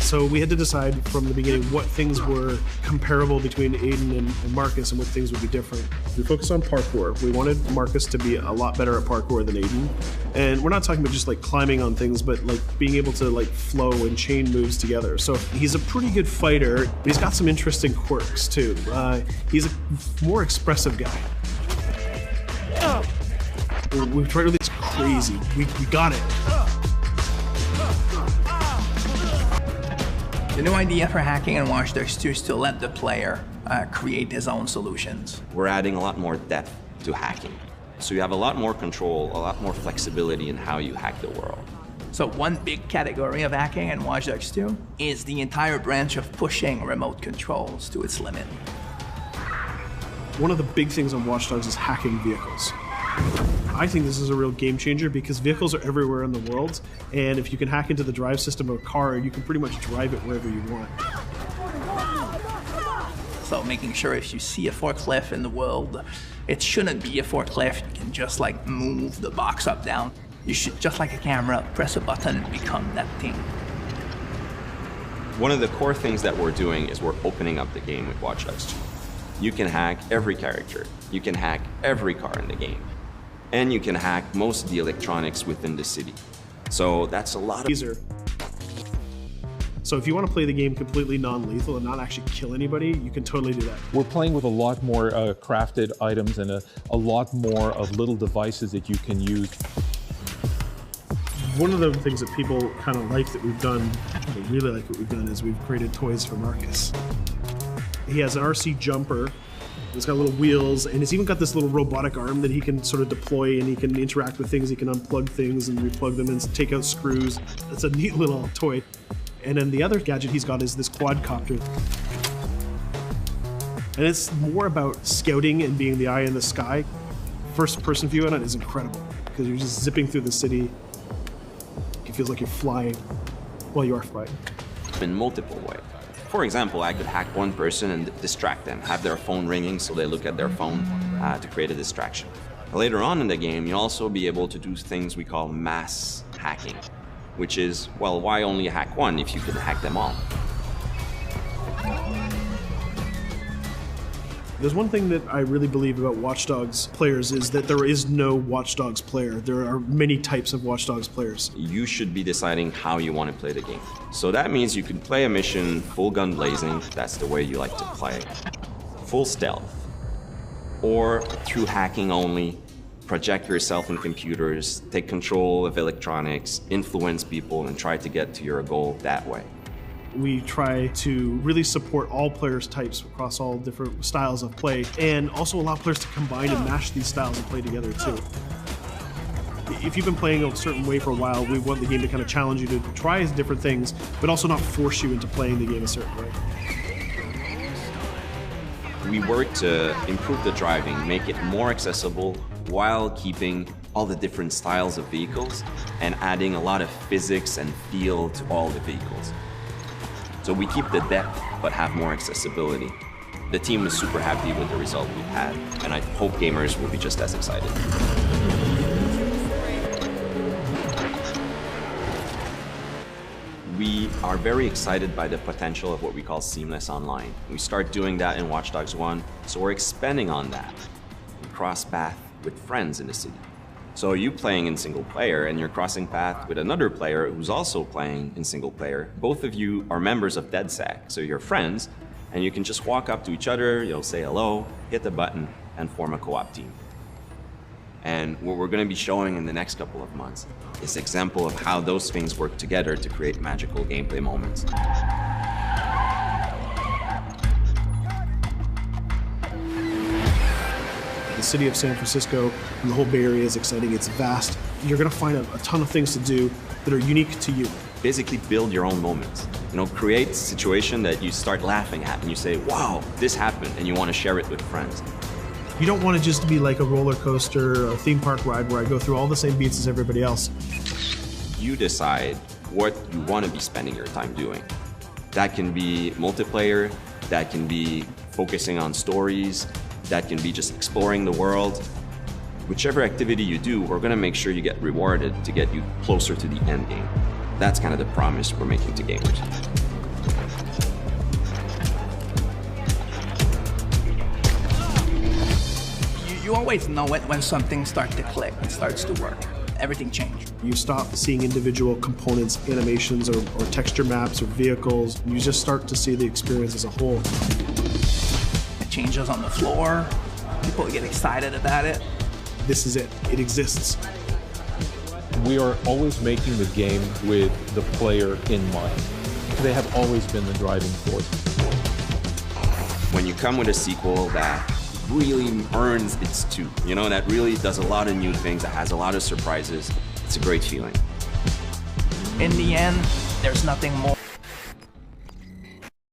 So we had to decide from the beginning what things were comparable between Aiden and Marcus and what things would be different. We focused on parkour. We wanted Marcus to be a lot better at parkour than Aiden. And we're not talking about just like climbing on things, but like being able to like flow and chain moves together. So he's a pretty good fighter, but he's got some interesting quirks too. He's a more expressive guy. We've tried to do this crazy. We got it. The new idea for hacking in Watch Dogs 2 is to let the player create his own solutions. We're adding a lot more depth to hacking. So you have a lot more control, a lot more flexibility in how you hack the world. So one big category of hacking in Watch Dogs 2 is the entire branch of pushing remote controls to its limit. One of the big things on Watch Dogs is hacking vehicles. I think this is a real game changer because vehicles are everywhere in the world, and if you can hack into the drive system of a car, you can pretty much drive it wherever you want. So making sure if you see a forklift in the world, it shouldn't be a forklift. You can just like move the box up, down. You should, just like a camera, press a button and become that thing. One of the core things that we're doing is we're opening up the game with Watch Dogs 2. You can hack every character. You can hack every car in the game. And you can hack most of the electronics within the city. So that's a lot of... So if you want to play the game completely non-lethal and not actually kill anybody, you can totally do that. We're playing with a lot more crafted items and a lot more of little devices that you can use. One of the things that people kind of like that we've done, they really like what we've done, is we've created toys for Marcus. He has an RC jumper. It's got little wheels, and it's even got this little robotic arm that he can sort of deploy, and he can interact with things. He can unplug things and replug them and take out screws. It's a neat little toy. And then the other gadget he's got is this quadcopter. And it's more about scouting and being the eye in the sky. First person view on it is incredible because you're just zipping through the city. It feels like you're flying. Well, you are flying. In multiple ways. For example, I could hack one person and distract them, have their phone ringing so they look at their phone to create a distraction. Later on in the game, you'll also be able to do things we call mass hacking, which is, well, why only hack one if you can hack them all? There's one thing that I really believe about Watch Dogs players is that there is no Watch Dogs player. There are many types of Watch Dogs players. You should be deciding how you want to play the game. So that means you can play a mission full gun blazing, that's the way you like to play, full stealth, or through hacking only, project yourself in computers, take control of electronics, influence people, and try to get to your goal that way. We try to really support all players' types across all different styles of play, and also allow players to combine and mash these styles and play together too. If you've been playing a certain way for a while, we want the game to kind of challenge you to try different things, but also not force you into playing the game a certain way. We work to improve the driving, make it more accessible while keeping all the different styles of vehicles and adding a lot of physics and feel to all the vehicles. So we keep the depth, but have more accessibility. The team is super happy with the result we've had, and I hope gamers will be just as excited. We are very excited by the potential of what we call seamless online. We start doing that in Watch Dogs 1, so we're expanding on that. We cross path with friends in the city. So you playing in single player and you're crossing path with another player who's also playing in single player. Both of you are members of DedSec, so you're friends, and you can just walk up to each other, you'll say hello, hit the button, and form a co-op team. And what we're going to be showing in the next couple of months is an example of how those things work together to create magical gameplay moments. The city of San Francisco and the whole Bay Area is exciting. It's vast. You're going to find a ton of things to do that are unique to you. Basically build your own moments. You know, create a situation that you start laughing at and you say, wow, this happened, and you want to share it with friends. You don't want to just be like a roller coaster or a theme park ride where I go through all the same beats as everybody else. You decide what you want to be spending your time doing. That can be multiplayer, that can be focusing on stories, that can be just exploring the world. Whichever activity you do, we're going to make sure you get rewarded to get you closer to the end game. That's kind of the promise we're making to gamers. You always know it when something starts to click, it starts to work. Everything changed. You stop seeing individual components, animations, or texture maps, or vehicles. You just start to see the experience as a whole. It changes on the floor. People get excited about it. This is it. It exists. We are always making the game with the player in mind. They have always been the driving force. When you come with a sequel that really earns its due, you know, that really does a lot of new things, that has a lot of surprises, it's a great feeling. In the end, there's nothing more